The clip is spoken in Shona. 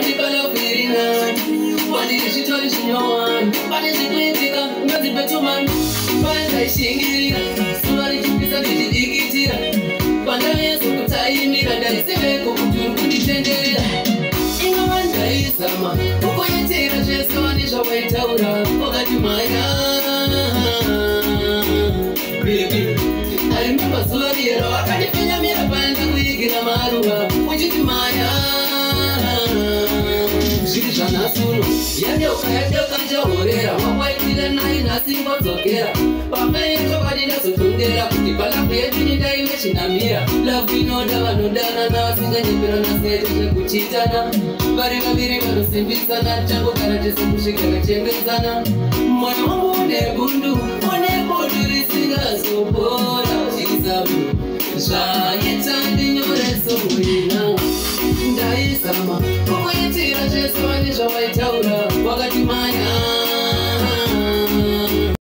Wanipala kuiringa Wanishitoli chinyowan Wanishitwitika Ngazi betuman Wanda ishingirira Sumari chupisa nijidikitira Wanda yesu kutaimira Daisibeko kuturu kunditenderera Inga wanda isama Uko yetira jesu wanisha waitaura Wakati maya Baby I remember Zuriero Wakanifinya mira panda kuigira maruwa Ujiti maya Shirishana sunu Yadyoka njahorera Wawaitile na inasimbo zokera Pamento kadina sutundera Kutipala kuyetini daime chinamira Love inoda wanodana na wasinga nyepera na sete kuchitana Bari mabiri manusimbisana Chango karatesi kushikana chembezana Moyo wangu nebundu risinga zopora Chikisabu Shayetandi nyoreso wina Ndaisama